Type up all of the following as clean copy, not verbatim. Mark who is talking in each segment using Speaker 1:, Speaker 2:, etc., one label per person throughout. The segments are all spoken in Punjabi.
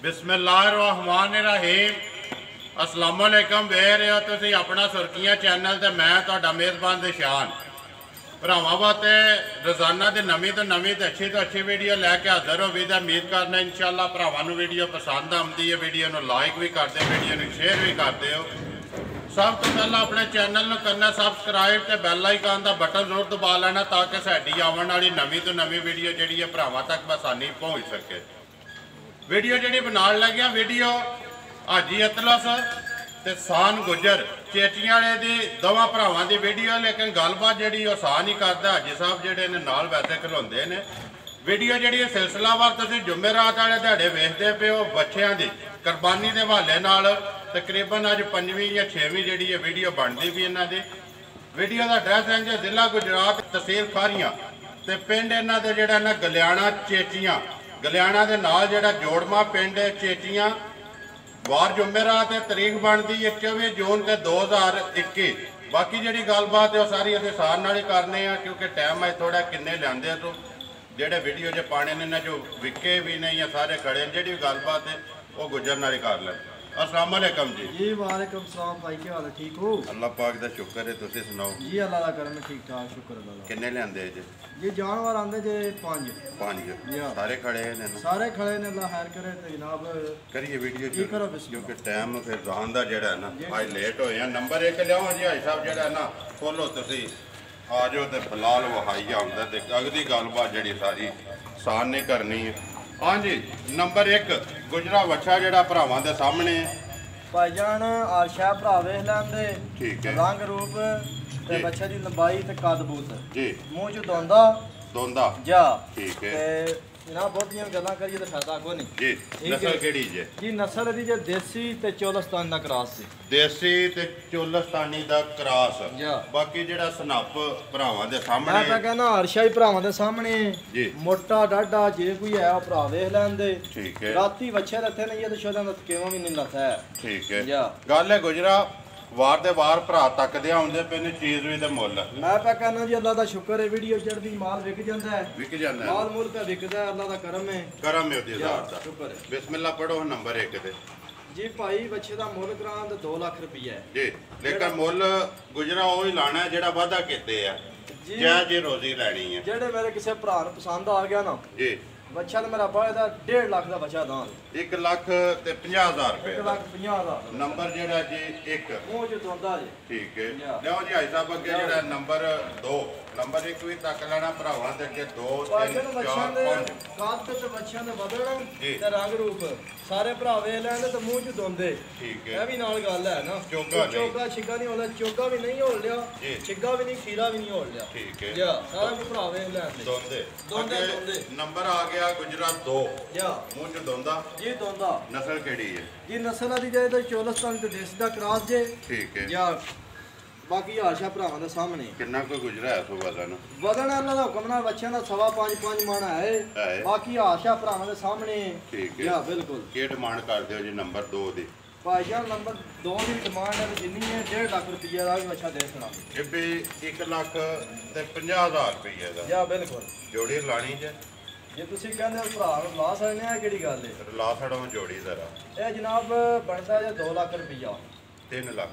Speaker 1: बिस्मिल्लाहिर्रहमानिर्रहीम अस्सलाम वालेकुम। वे रहे हो तुसीं अपना सुर्खियां चैनल ते मैं तुहाडा मेज़बान दिशान भरावां वास्ते रोज़ाना की नवीं तो नवीं तो अच्छी वीडियो लैके हाज़र हो भी। उम्मीद करना इंशाअल्लाह भरावां नूं वीडियो पसंद आती है। वीडियो नूं लाइक भी करते, वीडियो नूं शेयर भी करते हो। सब तो पहला अपने चैनल नूं करना सबसक्राइब ते बैल आइकन का बटन जरूर दबा लेना ताकि साडी आने वाली नवीं तो नवीं वीडियो जिहड़ी है भरावां तक आसानी पहुँच सके। वीडियो जी बनाने लगे वीडियो हाजी अतलस ते सान गुजर चेटियां वाले दी दोवां भरावां दी वीडियो। लेकिन गलबात जी आसान ही करता हाजी साहब जेडे ने नाल वैसे खलोंदे ने। वीडियो जी सिलसिलावार तुसीं जुमेरात वाले दिहाड़े वेखदे पे हो बच्चियां दी कुर्बानी के हवाले नाल तकरीबन अज 5वीं या 6वीं जी वीडियो बनती भी इन्हां दी। वीडियो का एड्रैस है जिला गुजरात तहसील खारियां ते पिंड इन्हां दे जिहड़ा ना गलियाणा चेटियां। गलियाणा के नाल जिहड़ा जोड़मा पिंड चेटियां। वार जुमेरात तरीक बनती है 24 जून के 2021। बाकी जी गलबात है सारी असीं आसान नाल ही करने क्योंकि टाइम अज थोड़ा किन्ने लिआंदे तो जेडे वीडियो जो पाने ने जो विके भी नहीं या सारे खड़े जी गलबात है वो गुजर नाल ही कर लें। अस्सलाम वालेकुम जी।
Speaker 2: वालेकुम सलाम भाई, क्या हाल है? ठीक हो?
Speaker 1: अल्लाह पाक दा शुक्र है, तुसीं सुनाओ
Speaker 2: जी? अल्लाह दा करम ठीक ठाक, शुक्र अल्लाह दा।
Speaker 1: किन्ने लिआंदे जे?
Speaker 2: ये जानवर आंदे जे 5
Speaker 1: सारे खड़े ने?
Speaker 2: सारे खड़े ने, अल्लाह खैर करे। तो जनाब
Speaker 1: करिए वीडियो
Speaker 2: की करो
Speaker 1: क्योंकि टाइम फिर जान दा जेड़ा है ना आज लेट होए हैं। नंबर 1 लियाओ जी भाई साहब जेड़ा है ना खोलो तुसीं आ जाओ ते बिलाल वहाइया आंदा ते अगली गलबात जेड़ी सारी आसान नहीं करनी है। हाँ जी नंबर 1 गुजरा वच्छा जेड़ा भरावां दे सामने
Speaker 2: भाईजान आरशा भरा वेख लैंदे।
Speaker 1: ठीक है।
Speaker 2: रंग रूप ते बच्चे दी लंबाई ते कद बूत
Speaker 1: जी
Speaker 2: मूँह च दोंदा
Speaker 1: दोंदा
Speaker 2: जा।
Speaker 1: ठीक है।
Speaker 2: ते जनाब बहुतियां गल्लां करिए तो फायदा कोई नहीं
Speaker 1: जी। नस्ल केड़ी जे?
Speaker 2: जी नस्ल दी जे देसी ते चोलस्तान दा क्रॉस सी।
Speaker 1: देसी ते चोलस्तानी दा क्रॉस। बाकी जेड़ा सनप भरावां दे सामने
Speaker 2: मैं कहना आरशा ही भरावां दे सामने
Speaker 1: जी।
Speaker 2: मोटा डाढा जे कोई है भरा वेख लैंदे।
Speaker 1: ठीक है।
Speaker 2: राती बच्चे रखे नहीं है तो शोधा दा केवा भी नहीं लथा है।
Speaker 1: ठीक है। गल है गुजरा वार दे वार भरा तकदे आउंदे पे ने चीज भी ते मुੱਲ।
Speaker 2: मैं पे कहना जी अल्लाह दा शुक्र है वीडियो चढ़दी माल विक जांदा है।
Speaker 1: विक जांदा है
Speaker 2: माल मूल पे विकदा है, अल्लाह दा करम है।
Speaker 1: करम है ओदी ज़ात दा
Speaker 2: शुक्र है।
Speaker 1: बिस्मिल्लाह पढ़ो नंबर 1 ते
Speaker 2: जी भाई बच्चे दा मुੱਲ करां ते 2 लाख रुपया है
Speaker 1: जी। लेकिन मुੱਲ गुजरा ओ ही लाना है जेड़ा वादा कीते है
Speaker 2: जी।
Speaker 1: जै जे रोजी लैनी है
Speaker 2: जेड़े मेरे किसी भरा नूं पसंद आ गया ना
Speaker 1: जी।
Speaker 2: बच्चा तो मेरा बड़ा दा 1.5 लाख का बच्चा दान
Speaker 1: 1,50,000 रुपए
Speaker 2: 1,50,000
Speaker 1: नंबर जेड़ा जी 1
Speaker 2: मुंह च दोंदा जी।
Speaker 1: ठीक है। लियो जी भाई साहब अगे जेड़ा नंबर 2 नंबर 1 भी तक लेना भरावां ते अगे 2 3 4 5
Speaker 2: काद ते बच्चियां दे बदन
Speaker 1: जी।
Speaker 2: ते रंग रूप सारे भरा वे लैंदे ते मुंह च दोंदे।
Speaker 1: ठीक है।
Speaker 2: ए भी नाल गल है ना चोगा छिगा नहीं होला, चोगा भी नहीं होल लिया, छिगा भी नहीं, खीरा भी नहीं होल लिया।
Speaker 1: ठीक है।
Speaker 2: या सारा कुछ भरा वे लैंदे
Speaker 1: दोंदे
Speaker 2: दोंदे।
Speaker 1: नंबर आ गया गुजरा 2
Speaker 2: या
Speaker 1: मुंह च दोंदा
Speaker 2: जी दोंदा।
Speaker 1: नस्ल केड़ी है
Speaker 2: जी नस्ल दी जाए तो चोलस्तान ते देसी दा क्रॉस जे।
Speaker 1: ठीक है।
Speaker 2: या बाकी आशा भरावां दे सामने
Speaker 1: कितना को गुजरा है सो वजन
Speaker 2: अल्लाह दा हुक्म नाल बच्चियां दा 5.5 मन है। बाकी आशा भरावां दे सामने।
Speaker 1: ठीक है।
Speaker 2: या बिल्कुल।
Speaker 1: की डिमांड कर दियो जी नंबर 2 दी?
Speaker 2: भाईजान नंबर 2 की डिमांड है जिन्नी है 1.5 लाख रुपये का भी बच्चा दे सुना
Speaker 1: ये भी 1,50,000 रुपये का।
Speaker 2: या बिल्कुल
Speaker 1: जोड़ी लानी जे
Speaker 2: जे तुसी कहंदे हो भरा ला सकने आ केड़ी गल है
Speaker 1: ला छड़ो जोड़ी जरा
Speaker 2: ए जनाब बनदा है 2 लाख रुपया
Speaker 1: 3 लाख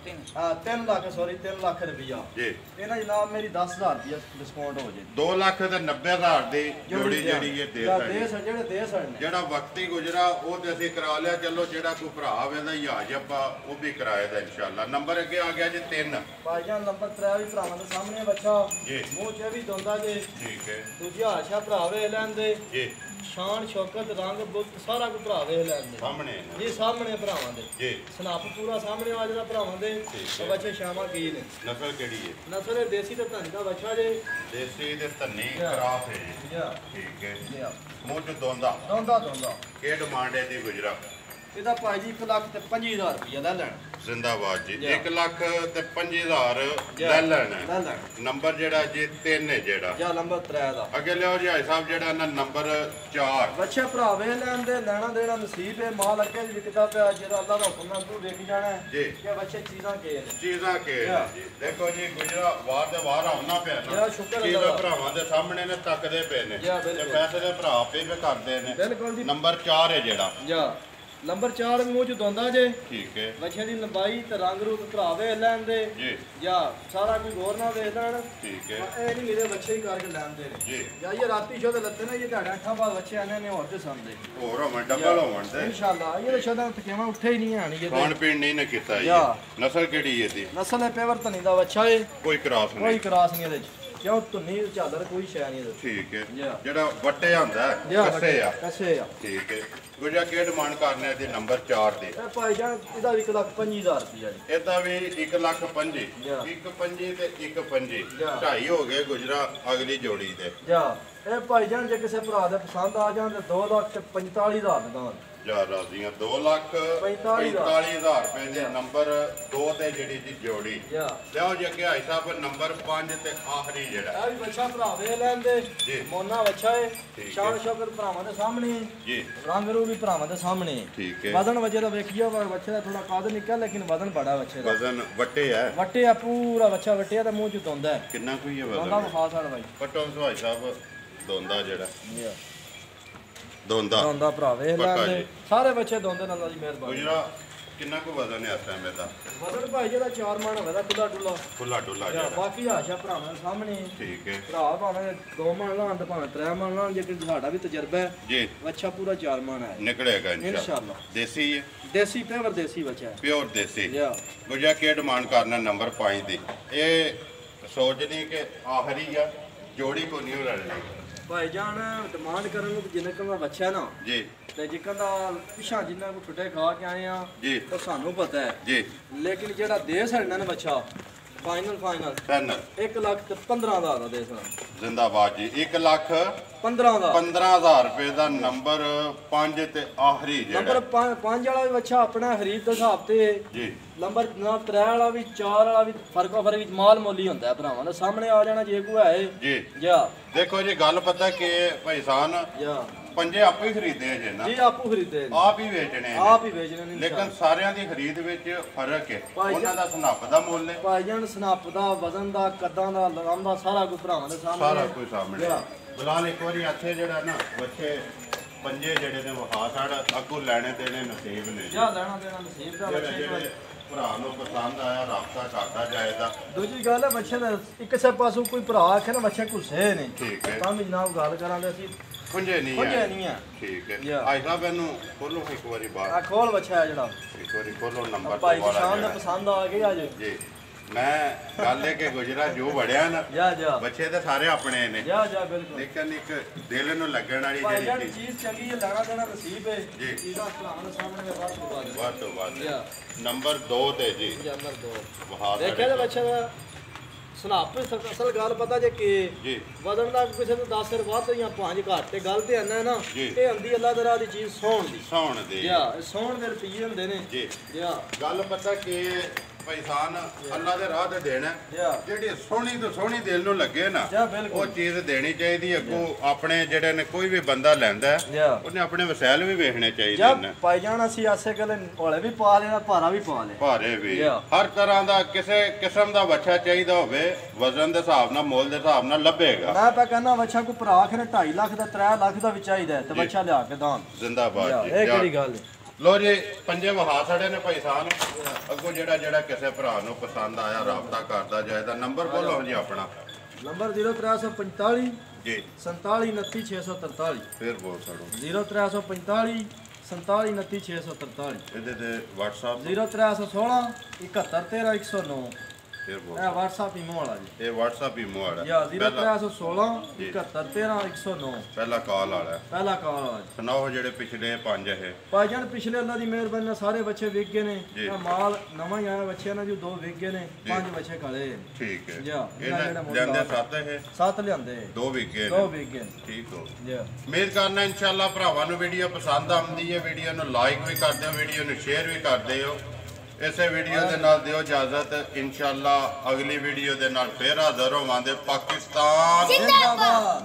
Speaker 2: 3 लाख सॉरी 3 लाख रुपया
Speaker 1: जी।
Speaker 2: ये ना जनाब मेरी 10,000 रुपया डिस्काउंट हो जे
Speaker 1: 2,90,000 दी जोड़ी जेड़ी ये दे
Speaker 2: जेड़े दे सकने
Speaker 1: जेड़ा वक्ती गुजरा वो ते ਅਸੀਂ करा लिया। चलो जेड़ा कोई भरा वेंदा याज आपा वो भी कराए दा इंशाल्लाह। नंबर अगे आ गया जी 3
Speaker 2: भाईजान नंबर 3 भी भरावां दे सामने बच्चा
Speaker 1: जी।
Speaker 2: मुंह च भी दोंदा जे।
Speaker 1: ठीक है।
Speaker 2: दूजी आशा भरा वे लैंदे
Speaker 1: जी।
Speaker 2: शान शौकत रंग बुत सारा कुछ भरा वे लैंदे
Speaker 1: सामने
Speaker 2: जी सामने भरावां दे
Speaker 1: जी।
Speaker 2: सनाप पूरा सामने आ जदा भरावां दे। तो बच्चे शामा की ने
Speaker 1: नस्ल केड़ी है?
Speaker 2: नस्ल देसी ते धनी दा बच्चा जे।
Speaker 1: देसी ते धनी क्रॉस है जी।
Speaker 2: या
Speaker 1: ठीक है।
Speaker 2: या
Speaker 1: मुंह च दोंदा
Speaker 2: दोंदा
Speaker 1: की डिमांड है दी गुजरा?
Speaker 2: ਇਹਦਾ ਭਾਈ ਜੀ 1,25,000 ਰੁਪਇਆ ਲੈ ਲੈਣ।
Speaker 1: जिंदाबाद जी 1,25,000 ले लेना। नंबर जेड़ा जी 3 है जेड़ा
Speaker 2: ਜਾਂ ਨੰਬਰ 3 ਦਾ
Speaker 1: अगे लियो जी भाई साहब जेड़ा ना नंबर 4
Speaker 2: ਬੱਚੇ ਭਰਾਵੇ ਲੈਣ ਦੇ ਲੈਣਾ ਦੇਣਾ ਨਸੀਬ ਹੈ। ਮਾਲ ਅੱਗੇ ਵਿਕਦਾ ਪਿਆ ਜਿਹੜਾ ਅੱਲਾ ਦਾ ਹੁਕਮ ਨਾਲ ਤੂੰ ਵੇਖ ਜਾਣਾ
Speaker 1: जी।
Speaker 2: ਕਿ ਬੱਚੇ ਚੀਜ਼ਾਂ ਕੇ ਨੇ
Speaker 1: चीज़ा के जी। देखो जी गुजरा वार दे वार आउना पे ना
Speaker 2: शुक्र
Speaker 1: चीज़ा भरावां दे सामने ने तकदे पे ने ते पैसे दे भरा पे भी करदे ने।
Speaker 2: बिल्कुल जी।
Speaker 1: नंबर 4 है जेड़ा
Speaker 2: ਜਾਂ ਨੰਬਰ 4 ਮੂੰਹ ਚ ਦੋਂਦਾ ਜੇ
Speaker 1: ਠੀਕ ਹੈ
Speaker 2: ਬੱਚੇ ਦੀ ਲੰਬਾਈ ਤੇ ਰੰਗ ਰੂਪ ਭਰਾ ਵੇਖ ਲੈਣ ਦੇ
Speaker 1: ਜੀ
Speaker 2: ਜਾਂ ਸਾਰਾ ਕੋਈ ਗੌਰ ਨਾਲ ਵੇਖ ਲੈਣ
Speaker 1: ਠੀਕ ਹੈ
Speaker 2: ਇਹ ਨਹੀਂ ਮੇਰੇ ਬੱਚੇ ਹੀ ਕਰਕੇ ਲੈਂਦੇ ਨੇ
Speaker 1: ਜੀ
Speaker 2: ਜਾਂ ਇਹ ਰਾਤੀ ਸ਼ੋਦ ਲੱਤੇ ਨੇ ਇਹ ਤੁਹਾਡਾ ਅੱਖਾਂ ਬਾਅਦ ਬੱਚੇ ਆਨੇ ਨੇ ਹੋਰ ਤੇ ਸੰਦੇ
Speaker 1: ਹੋਰ ਹੋਣ ਡਬਲ ਹੋਣ ਤੇ
Speaker 2: ਇਨਸ਼ਾਅੱਲਾ ਇਹ ਸ਼ੋਦਾਂ ਤਕੇਵਾ ਉੱਠੇ ਹੀ ਨਹੀਂ ਆਣੀ ਇਹ
Speaker 1: ਖਾਣ ਪੀਣ ਨਹੀਂ ਨਾ ਕੀਤਾ
Speaker 2: ਯਾ।
Speaker 1: ਇਹ ਨਸਲ ਕਿਹੜੀ ਇਹਦੀ
Speaker 2: ਨਸਲ ਹੈ ਪੇਵਰ ਧਨੀ ਦਾ ਬੱਚਾ ਏ
Speaker 1: ਕੋਈ ਕਰਾਸ
Speaker 2: ਕੋਈ
Speaker 1: ਨਹੀਂ
Speaker 2: ਕਰਾਸ ਨਹੀਂ ਇਹਦੇ ਚ ਕਿਉਂ ਧੁੰਨੀ ਝਾਲਰ ਕੋਈ ਸ਼ੈ ਨਹੀਂ ਇਹਦੇ
Speaker 1: ਠੀਕ ਹੈ
Speaker 2: ਯਾ।
Speaker 1: ਜਿਹੜਾ ਵੱਟੇ ਹੁੰਦਾ ਕੱਸੇ ਆ
Speaker 2: ਕੱਸੇ ਆ
Speaker 1: ਠੀਕ ਹੈ ਗੁਜਾ ਕੀ ਡਿਮਾਂਡ ਕਰਨੇ ਤੇ ਨੰਬਰ 4 ਦੇ
Speaker 2: ਇਹ ਭਾਈ ਜਾਨ ਇਹਦਾ ਵੀ 1,25,000 ਰੁਪਇਆ ਜੀ
Speaker 1: ਇਹਦਾ ਵੀ 1,05,000
Speaker 2: ਯਾ।
Speaker 1: 1,05,000 ਤੇ 1,05,000
Speaker 2: ਯਾ।
Speaker 1: 2.5 ਹੋ ਗਏ ਗੁਜਰਾ ਅਗਲੀ ਜੋੜੀ ਦੇ
Speaker 2: ਜਾ ਇਹ ਭਾਈ ਜਾਨ ਜੇ ਕਿਸੇ ਭਰਾ ਦੇ ਪਸੰਦ ਆ ਜਾਣ ਤੇ 2,45,000 ਦਾ ਦਾਂ
Speaker 1: ਜਾ ਰਾਜ਼ੀਆਂ 2,45,000 ਰੁਪਏ ਦੇ ਨੰਬਰ 2 ਤੇ ਜਿਹੜੀ ਜੀ ਜੋੜੀ
Speaker 2: ਜਾ
Speaker 1: ਲਿਆਓ ਜੀ ਅੱਗੇ ਭਾਈ ਸਾਹਿਬ ਨੰਬਰ 5 ਤੇ ਆਖਰੀ ਜਿਹੜਾ
Speaker 2: ਇਹ ਵੀ ਬੱਚਾ ਭਰਾ ਵੇ ਲੈਂਦੇ
Speaker 1: ਜੀ।
Speaker 2: ਮੋਨਾ ਬੱਚਾ ਏ
Speaker 1: ਠੀਕ
Speaker 2: ਸ਼ਾਨ
Speaker 1: ਹੈ।
Speaker 2: ਸ਼ੌਕਤ ਭਰਾਵਾਂ ਦੇ ਸਾਹਮਣੇ
Speaker 1: ਜੀ
Speaker 2: ਰੰਗ ਰੂ ਵੀ ਭਰਾਵਾਂ ਦੇ ਸਾਹਮਣੇ
Speaker 1: ਠੀਕ ਹੈ
Speaker 2: ਵਜ਼ਨ ਵਜੇ ਦਾ ਵੇਖਿਆ ਬੱਚੇ ਦਾ ਥੋੜਾ ਕਾਦ ਨਿਕਲ ਲੇਕਿਨ ਵਜ਼ਨ ਬੜਾ ਬੱਚੇ ਦਾ
Speaker 1: ਵਜ਼ਨ ਵੱਟੇ ਹੈ
Speaker 2: ਵੱਟੇ ਆ ਪੂਰਾ ਬੱਚਾ ਵੱਟਿਆ ਤੇ ਮੂੰਹ ਚ ਧੁੰਦਾ ਹੈ
Speaker 1: ਕਿੰਨਾ ਕੋਈ ਹੈ
Speaker 2: ਦੋਂਦਾ
Speaker 1: ਵਜ਼ਨ
Speaker 2: ਵਿਖਾ ਸਾੜ ਬਾਈ
Speaker 1: ਪਟੋ ਭਾਈ ਸਾਹਿਬ ਦੋਂਦਾ ਜਿਹੜਾ ਦੋਂਦਾ
Speaker 2: ਦੋਂਦਾ ਭਰਾ ਵੇ
Speaker 1: ਪੱਕਾ
Speaker 2: ਲੈਂਦੇ
Speaker 1: ਜੀ।
Speaker 2: ਸਾਰੇ ਬੱਚੇ ਦੋਂਦੇ ਨਾਲ ਦੀ ਮਿਹਰਬਾਨੀ
Speaker 1: ਗੁਜਰਾ ਕਿੰਨਾ ਕੁ ਵਜ਼ਨ ਹੈ ਇਸ ਟਾਈਮ ਇਹਦਾ
Speaker 2: ਵਜ਼ਨ ਭਾਈ ਜਿਹਦਾ 4 ਮਣ ਹੋਵੇ ਦਾ ਖੁੱਲਾ ਡੁੱਲਾ
Speaker 1: ਖੁੱਲਾ ਡੁੱਲਾ
Speaker 2: ਜਾਂ
Speaker 1: ਜਿਹੜਾ
Speaker 2: ਬਾਕੀ ਆਸ਼ਾ ਭਰਾਵਾਂ ਦੇ ਸਾਹਮਣੇ
Speaker 1: ਠੀਕ ਹੈ
Speaker 2: ਭਰਾ ਭਾਵੇਂ 2 ਮਣ ਲਾਣ ਤੇ ਭਾਵੇਂ 3 ਮਣ ਲਾਣ ਜੇ ਸਾਡਾ ਵੀ ਤਜਰਬਾ ਹੈ
Speaker 1: ਜੀ
Speaker 2: ਬੱਚਾ ਪੂਰਾ 4 ਮਣ ਹੈ
Speaker 1: ਨਿਕਲੇਗਾ ਇਨਸ਼ਾਅੱਲਾ
Speaker 2: ਇਨਸ਼ਾਅੱਲਾ
Speaker 1: ਦੇਸੀ ਹੈ
Speaker 2: ਦੇਸੀ ਪੇਵਰ ਦੇਸੀ ਬੱਚਾ ਹੈ
Speaker 1: ਪਿਓਰ ਦੇਸੀ
Speaker 2: ਯਾ
Speaker 1: ਗੁਜਾ ਕੀ ਡਿਮਾਂਡ ਕਰਨਾ ਨੰਬਰ 5 ਦੀ ਇਹ ਸੋਚਣੀ ਕਿ ਆਖਰੀ ਆ ਜੋੜੀ ਕੋ ਨਹੀਂ ਰਲਣੀ
Speaker 2: ਭਾਈ ਜਾਨ ਡਿਮਾਂਡ ਕਰਨ ਨੂੰ ਜਿੰਨੇ ਕਾ ਬੱਚਾ ਨਾ
Speaker 1: ਜੀ
Speaker 2: ਤੇ ਜਿੱਕਾਂ ਦਾ ਪਿਛਾ ਜਿੰਨਾ ਕੋ ਛੁੱਟੇ ਖਾ ਕੇ ਆਏ ਆ
Speaker 1: ਜੀ
Speaker 2: ਉਹ ਸਾਨੂੰ ਪਤਾ ਹੈ
Speaker 1: ਜੀ
Speaker 2: ਲੇਕਿਨ ਜਿਹੜਾ ਦੇ ਸਕਣਾ ਨੇ ਬੱਚਾ ਫਾਈਨਲ
Speaker 1: ਟੈਨ
Speaker 2: 1,15,000 ਦਾ ਦੇ ਸਕਣਾ
Speaker 1: ਜ਼ਿੰਦਾਬਾਦ ਜੀ 1,15,000
Speaker 2: 15,000
Speaker 1: ਰੁਪਏ ਦਾ ਨੰਬਰ 5 ਤੇ ਆਖਰੀ
Speaker 2: ਨੰਬਰ
Speaker 1: ਜਿਹੜਾ
Speaker 2: 5 ਵਾਲਾ ਵੀ ਬੱਚਾ ਆਪਣਾ ਖਰੀਦ ਦੇ ਹਿਸਾਬ ਤੇ
Speaker 1: ਜੀ
Speaker 2: ਨੰਬਰ ਨਾ 3 ਵਾਲਾ ਵੀ 4 ਵਾਲਾ ਵੀ ਫਰਕ ਵਿੱਚ ਮਾਲ ਮੋਲੀ ਹੁੰਦਾ ਹੈ ਭਰਾਵਾਂ ਦੇ ਸਾਹਮਣੇ ਆ ਜਾਣਾ ਜੇ ਕੋਈ ਹੈ
Speaker 1: ਜੀ
Speaker 2: ਜਾ
Speaker 1: ਦੇਖੋ ਜੀ ਗੱਲ ਪਤਾ ਕਿ ਭਾਈ ਸਾਨ
Speaker 2: ਜਾ
Speaker 1: ਪੰਜੇ ਆਪੇ ਹੀ ਖਰੀਦੇ ਜੇ ਨਾ
Speaker 2: ਜੀ ਆਪੂ ਖਰੀਦੇ ਨੇ।
Speaker 1: ਆਪ ਹੀ ਵੇਚਣੇ ਨੇ
Speaker 2: ਆਪ ਹੀ ਵੇਚਣੇ ਨੇ
Speaker 1: ਲੇਕਿਨ ਸਾਰਿਆਂ ਦੀ ਖਰੀਦ ਵਿੱਚ ਫਰਕ ਹੈ
Speaker 2: ਭਾਈ
Speaker 1: ਉਹਨਾਂ ਦਾ ਸਨੱਪ ਦਾ ਮੁੱਲ ਹੈ
Speaker 2: ਭਾਈ ਜਾਨ ਸਨੱਪ ਦਾ ਵਜ਼ਨ ਦਾ ਕੱਦਾਂ ਦਾ ਲਗਾਮ ਦਾ ਸਾਰਾ ਕੁਝ ਭਰਾਵਾਂ ਦੇ ਸਾਹਮਣੇ
Speaker 1: ਸਾਰਾ
Speaker 2: ਹੈ।
Speaker 1: ਕੁਝ ਸਾਹਮਣੇ
Speaker 2: ਜਾ।
Speaker 1: ਬਲਾਲ ਇੱਕ ਵਾਰੀ ਇੱਥੇ ਜਿਹੜਾ ਨਾ ਬੱਚੇ ਪੰਜੇ ਜਿਹੜੇ ਨੇ ਵਹਾ ਸਾੜ ਅੱਗੋਂ ਲੈਣੇ ਦੇਣੇ ਨਸੀਬ ਨੇ ਜੀ।
Speaker 2: ਜਾ ਲੈਣਾ ਦੇਣਾ ਨਸੀਬ ਦਾ
Speaker 1: ਜਿਹੜੇ
Speaker 2: ਬੱਚੇ ਕੋਲ।
Speaker 1: ਜਿਹੜੇ ਭਰਾ ਨੂੰ ਪਸੰਦ ਆਇਆ ਰਾਬਤਾ ਕਰਦਾ ਜਾਏਗਾ
Speaker 2: ਦੂਜੀ ਗੱਲ ਹੈ ਬੱਚੇ ਦਾ ਇੱਕ ਸੇ ਪਾਸੋਂ ਕੋਈ ਭਰਾ ਆਖੇ ਨਾ ਬੱਚੇ ਗੁੱਸੇ ਨੇ
Speaker 1: ਠੀਕ ਹੈ
Speaker 2: ਤਾਂ ਵੀ ਜਨਾਬ ਗੱਲ ਕਰਾਂਗੇ ਅਸੀਂ
Speaker 1: ਪੁੰਜੇ ਨਹੀਂ
Speaker 2: ਖੁੱਲੇ
Speaker 1: ਹੈ
Speaker 2: ਨਹੀਂ ਆ
Speaker 1: ਠੀਕ ਹੈ
Speaker 2: ਜਾ।
Speaker 1: ਆਈ ਸਾਹਿਬ ਇਹਨੂੰ ਖੋਲੋ ਇੱਕ ਵਾਰੀ ਬਾਹਰ
Speaker 2: ਆ ਖੋਲ ਬੱਚਾ ਹੈ ਜਿਹੜਾ
Speaker 1: ਇੱਕ ਵਾਰੀ ਖੋਲੋ ਨੰਬਰ
Speaker 2: ਭਾਈ
Speaker 1: ਵਾਲਾ
Speaker 2: ਸ਼ਾਨ ਦਾ
Speaker 1: ਜਿਹੜਾ।
Speaker 2: ਪਸੰਦ ਆ ਗਿਆ ਅੱਜ
Speaker 1: ਜੀ ਮੈਂ ਗੱਲ ਹੈ ਕਿ ਗੁਜਰਾ ਜੋ ਵੜਿਆ ਨਾ
Speaker 2: ਜਾ
Speaker 1: ਬੱਚੇ ਤੇ ਸਾਰੇ ਆਪਣੇ ਨੇ
Speaker 2: ਜਾ ਬਿਲਕੁਲ
Speaker 1: ਲੇਕਿਨ ਇੱਕ ਦਿਲ ਨੂੰ ਲੱਗਣ ਵਾਲੀ
Speaker 2: ਭਾਈ ਜਾਨ
Speaker 1: ਜਿਹੜੀ ਚੀਜ਼
Speaker 2: ਚੀਜ਼ ਚੰਗੀ ਹੈ ਲੈਣਾ ਦੇਣਾ ਨਸੀਬ ਹੈ
Speaker 1: ਜੀ।
Speaker 2: ਚੀਜ਼ਾਂ ਭਰਾਵਾਂ ਦੇ ਸਾਹਮਣੇ ਦੇ ਬਾਅਦ ਤੋਂ ਬਾਅਦ
Speaker 1: ਵੱਧ ਤੋਂ ਵੱਧ
Speaker 2: ਜਾ
Speaker 1: ਨੰਬਰ 2 ਤੇ ਜੀ
Speaker 2: ਨੰਬਰ 2
Speaker 1: ਵਹਾ
Speaker 2: ਦੇਖਿਆ ਤੇ ਬੱਚਾ ਦਾ ਸਨਾਪ ਅਸਲ ਗੱਲ ਪਤਾ ਜੇ ਕਿ
Speaker 1: ਜੀ
Speaker 2: ਵਜ਼ਨ ਦਾ ਕਿਸੇ ਨੂੰ 10 ਸਿਰ ਵੱਧ ਜਾਂ 5 ਘੱਟ ਤੇ ਗੱਲ ਤੇ ਆਨਾ ਨਾ
Speaker 1: ਜੀ।
Speaker 2: ਇਹ ਹੁੰਦੀ ਅੱਲਾਹ ਦੇ ਰਾਹ ਦੀ ਚੀਜ਼ ਸੌਣ ਦੀ
Speaker 1: ਸੌਣ ਦੇ
Speaker 2: ਜਾ ਸੌਣ ਦੇ ਰੁਪਈਏ ਹੁੰਦੇ ਨੇ
Speaker 1: ਜੀ
Speaker 2: ਜਾ
Speaker 1: ਗੱਲ ਪਤਾ ਕਿ ਪੈਸਾਨ ਅੱਲਾ ਦੇ ਰਾਹ ਤੇ ਦੇਣਾ
Speaker 2: ਜਾ
Speaker 1: ਜਿਹੜੀ ਸੋਹਣੀ ਤੋਂ ਸੋਹਣੀ ਦਿਲ ਨੂੰ ਲੱਗੇ ਨਾ
Speaker 2: ਜਾ
Speaker 1: ਉਹ
Speaker 2: ਬਿਲਕੁਲ
Speaker 1: ਚੀਜ਼ ਦੇਣੀ ਚਾਹੀਦੀ ਅੱਗੋਂ ਆਪਣੇ ਜਿਹੜੇ ਨੇ ਕੋਈ ਵੀ ਬੰਦਾ ਲੈਂਦਾ ਹੈ,
Speaker 2: ਜਾ
Speaker 1: ਉਹਨੇ ਆਪਣੇ ਵਸੈਲ ਵੀ ਵੇਖਣੇ ਚਾਹੀਦੇ
Speaker 2: ਜਾ
Speaker 1: ਨੇ
Speaker 2: ਪਾਈ ਜਾਣਾ ਸੀ ਆਸੇ ਗਲੇ ਹੌਲੇ ਵੀ ਪਾ ਲੈਣਾ ਭਾਰਾ ਵੀ ਪਾ ਲੈ
Speaker 1: ਭਾਰੇ ਵੀ
Speaker 2: ਜਾ।
Speaker 1: ਹਰ ਤਰ੍ਹਾਂ ਦਾ ਕਿਸੇ ਕਿਸਮ ਦਾ ਬੱਚਾ ਚਾਹੀਦਾ ਹੋਵੇ ਵਜ਼ਨ ਦੇ ਹਿਸਾਬ ਨਾਲ ਮੁੱਲ ਦੇ ਹਿਸਾਬ ਨਾਲ ਲੱਭੇਗਾ
Speaker 2: ਮੈਂ ਤਾਂ ਕਹਿੰਦਾ ਬੱਚਾ ਕੋ ਭਰਾ ਖਰੇ 2.5 ਲੱਖ ਦਾ 3 ਲੱਖ ਦਾ ਵੀ ਚਾਹੀਦਾ ਹੈ ਤੇ ਬੱਚਾ ਲਿਆ ਕੇ ਦਾਨ
Speaker 1: ਜ਼ਿੰਦਾਬਾਦ ਜੀ
Speaker 2: ਇਹ
Speaker 1: ਜਾ।
Speaker 2: ਕਿਹੜੀ ਗੱਲ ਹੈ
Speaker 1: ਲੋ ਜੀ ਪੰਜੇ ਵਹਾ ਛੜੇ ਨੇ ਭਾਈ ਸਾਹਿਬ ਅੱਗੋਂ ਜਿਹੜਾ ਕਿਸੇ ਭਰਾ ਨੂੰ ਪਸੰਦ ਆਇਆ ਰਾਬਤਾ ਕਰਦਾ ਜਾਏ ਤਾਂ ਨੰਬਰ ਬੋਲੋ ਜੀ ਆਪਣਾ
Speaker 2: ਨੰਬਰ 0345
Speaker 1: ਜੀ
Speaker 2: 47 29 643
Speaker 1: ਫਿਰ ਬੋਲ ਛੜੋ
Speaker 2: 0345 47 29 643
Speaker 1: ਇਹਦੇ ਤੇ WhatsApp
Speaker 2: 0316 71 13 109
Speaker 1: ਫਿਰ ਬੋਲ
Speaker 2: ਇਹ WhatsApp ਹੀ ਵਾਲਾ ਜੀ
Speaker 1: ਇਹ WhatsApp ਹੀ ਮੋੜ
Speaker 2: ਜਾਂ
Speaker 1: ਹੈ
Speaker 2: 0316 71 13 109
Speaker 1: ਪਹਿਲਾ ਕਾਲ ਵਾਲਾ ਹੈ।
Speaker 2: ਪਹਿਲਾ ਕਾਲ ਵਾਲਾ ਜੀ
Speaker 1: ਸੁਣਾਓ ਜਿਹੜੇ ਪਿਛਲੇ ਪੰਜ ਇਹ
Speaker 2: ਭਾਈਜਾਨ ਪਿਛਲੇ ਅੱਲਾ ਦੀ ਮਿਹਰਬਾਨੀ ਨਾਲ ਸਾਰੇ ਬੱਚੇ ਵਿਕ ਗਏ ਨੇ
Speaker 1: ਜੀ।
Speaker 2: ਇਹ ਮਾਲ ਨਵਾਂ ਹੀ ਆਇਆ ਬੱਚਿਆਂ ਨਾਲ ਜੋ 2 ਵਿਕ ਗਏ ਨੇ 5 ਬੱਚੇ ਖੜੇ ਨੇ।
Speaker 1: ਠੀਕ ਹੈ
Speaker 2: ਜਾ, ਇਹਨਾਂ ਜਿਹੜਾ
Speaker 1: ਇਹਨਾਂ
Speaker 2: ਮੁੱਲ
Speaker 1: ਲੈਂਦੇ
Speaker 2: ਆ।
Speaker 1: ਸੱਤ ਇਹ
Speaker 2: 7 ਲਿਆਂਦੇ
Speaker 1: 2 ਵਿਕੇ
Speaker 2: 2
Speaker 1: ਨੇ
Speaker 2: ਵਿਕ ਗਏ ਨੇ।
Speaker 1: ਠੀਕ ਹੋ
Speaker 2: ਜੀ
Speaker 1: ਉਮੀਦ ਕਰਨਾ ਇਨਸ਼ਾਅੱਲਾ ਭਰਾਵਾਂ ਨੂੰ ਵੀਡੀਓ ਪਸੰਦ ਆਉਂਦੀ ਹੈ ਵੀਡੀਓ ਨੂੰ ਲਾਈਕ ਵੀ ਕਰਦੇ ਹੋ ਵੀਡੀਓ ਨੂੰ ਸ਼ੇਅਰ ਵੀ ਕਰਦੇ ਹੋ ਇਸੇ ਵੀਡੀਓ ਦੇ ਨਾਲ ਦਿਓ ਇਜਾਜ਼ਤ ਇਨਸ਼ਾਅੱਲਾ ਅਗਲੀ ਵੀਡੀਓ ਦੇ ਨਾਲ ਫੇਰ ਹਾਜ਼ਰ ਹੋਵਾਂਗੇ ਪਾਕਿਸਤਾਨ
Speaker 2: ਜ਼ਿੰਦਾਬਾਦ।